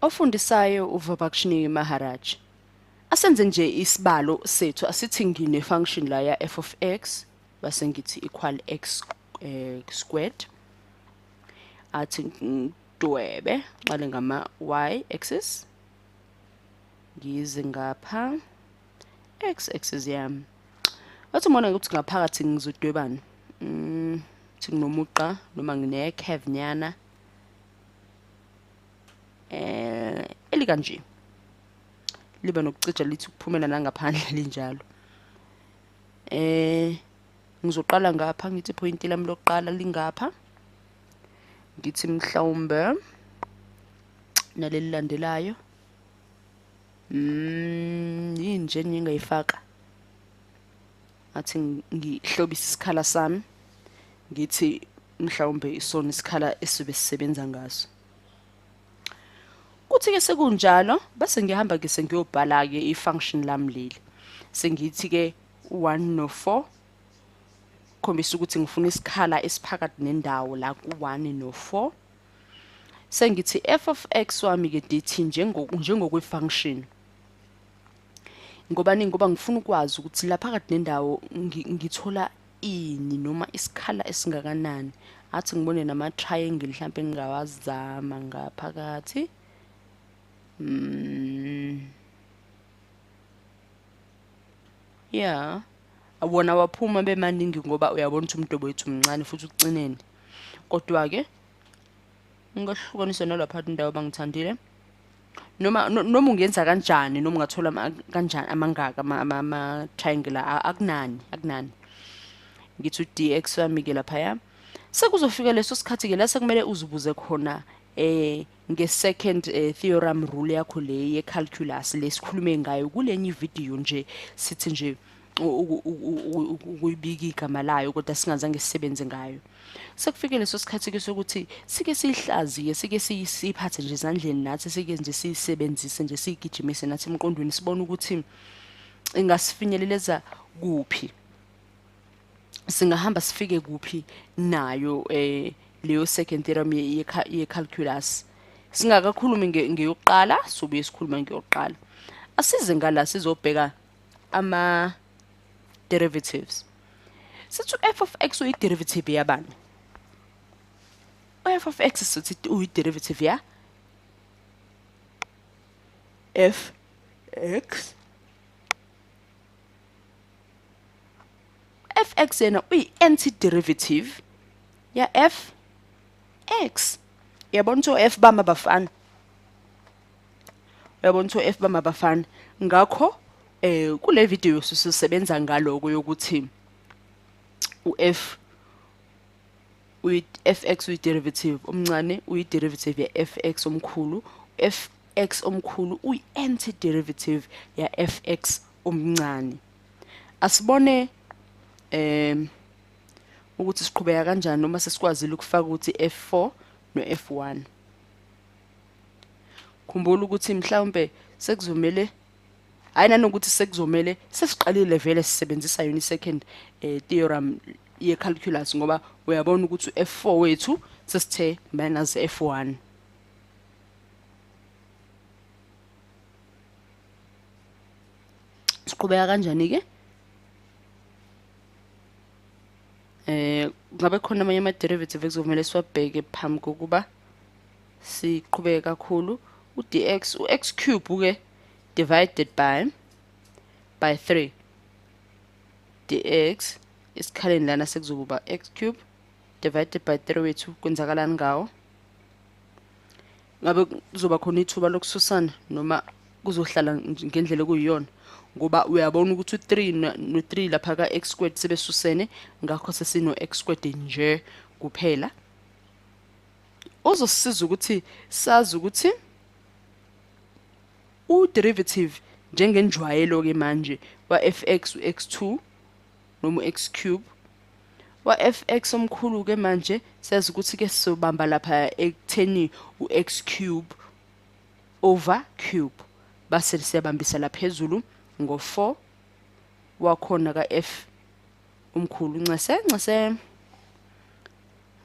Ofundisayo uVibhakshini Maharaj. Asenze nje isibalo sethu asithi ngine function la ya f of x base ngithi equal x squared. Athi ngidwebe qale ngama y axis. Ngize ngapha x axis yami. Wathi mona ukuthi ngaphakathi ngizodwebani. Thi nginomuqa noma ngine curve nyana. Elikanje liba nokucija lithi ukuphumela nangaphandle linjalo. Ngizoqala ngapha ngithi point lami lokuqala lingapha. Ngithi mhlawumbe naleli landelayo. Yini nje ngingayifaka. Athi ngihlobisa isikhala sami. Ngithi mhlawumbe isona isikhala esibe sisebenza ngaso. Kuthi ke sekunjalo bese ngihamba ke sengiyobhala ke ifunction lami leli. Sengithi ke 1 no 4 khombisa ukuthi ngifuna isikhala esiphakathi nendawo la ku1 no 4. Sengithi f of x wami ke dithi njengokwe function. Ngoba ngifuna ukwazi ukuthi la phakathi nendawo ngithola ini noma isikhala esingakanani. Athi ngibone nama triangle mhlawumbe ngingawazama ngaphakathi. Yeah. Awona waphuma bemaningi ngoba uyabona ukuthi umdobo wethu mncane futhi ucinene. Kodwa ke ngahlukanisa nalapha indawo bangithandile. Noma ungenza kanjani noma ungathola kanjani amangaka ama triangle akunani. Ngithi dx wami ke lapha ya. Sekuzofika leso sikhathi ke la sekumele uzibuze khona nge-second theorem rule yakho le ye-calculus lesikhulume ngayo kulenye video nje sithi nje ukuyibika igama layo kodwa singazange sisebenze ngayo. Sekufike leso sikhathi ke sokuthi sike sihlaziye sike siyiphathe nje ezandleni nathi sike nje siyisebenzise nje sigijimise nathi emqondweni sibone ukuthi ingasifinyeleleza kuphi. Singahamba sifike kuphi nayo leyo second theorem ye-calculus. Singakakhulumi ngeyokuqala sobuye sikhuluma ngeyokuqala. Asize ngala sizobheka ama derivatives. Sithi f of x uyi derivative yabani? F of x sithi uyi derivative ya f x. Fx yena uyi antiderivative ya f x. Yabona ukuthi f bama bafana. Yabona ukuthi f bama bafana. Ngakho kule video sisebenza ngaloko yokuthi u-f fx uyi derivative omncane uyi derivative ya fx omkhulu. Fx omkhulu uyi antiderivative ya fx omncane. Asibone ukuthi siqhubeka kanjani noma sesikwazile ukufaka ukuthi f4 no f1. Khumbula ukuthi mhlawumbe sekuzomela ayinanokuthi sekuzomela sesiqalile vele sisebenzisa yona second theorem ye calculus ngoba uyabona ukuthi f4 wethu sesithe minus f1. Siqhubeka kanjani ke? Ngabe khona amanye ama derivative ekuzomela siwabheke phambi kokuba siqhubeke kakhulu. U-dx u-x cube ke divided by 3 dx isikhaleni lana sekuzokuba x cube divided by 3 wethu kwenzakalani ngawo. Ngabe kuzoba khona ithuba lokususana noma kuzohlala ngendlela ekuyiyona ngoba uyabona ukuthi u3 no3 lapha ka x squared sebesusene ngakho sesino x squared nje kuphela. Uzosisiza ukuthi sazi ukuthi u-derivative njengenjwayelo ke manje wa fx u-x2 noma u-x cube wa fx omkhulu ke manje sazi ukuthi ke sizobamba lapha ekutheni u-x cube over cube base siyabambisa la phezulu ngo4 wakhona ka f umkhulu ncase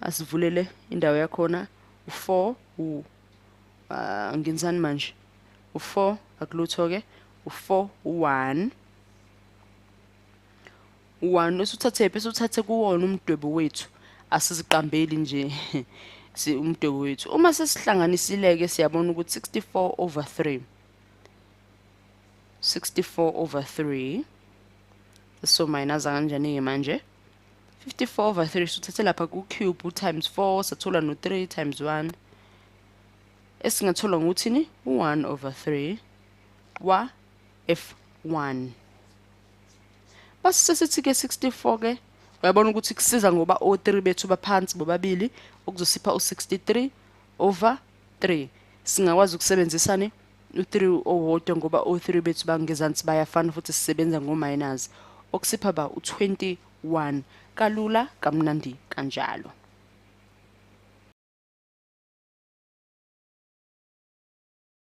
asivulele indawo yakhona u4 ngenzani manje u4 akulutho ke u4 1 1 usuthathe bese uthathe kuwona umdwebo wethu asiziqambeli nje si umdwebo wethu uma sesihlanganisile ke siyabona ukuthi 64/3 64/3 so minaza kanjani ke manje 54/3 suthathe lapha ku cube times 4 sathola no 3 times 1 esingathola ngokuthini u1/3 wa f1 base sithi ke 64 ke uyabona ukuthi kusiza ngoba o3 bethu baphansi bobabili okuzosipha u63/3 singakwazi ukusebenzisana u3 owodwa ngoba o3 bethu bangezansi bayafana futhi sisebenza ngo minus okusipha ba u21 kalula kamnandi kanjalo.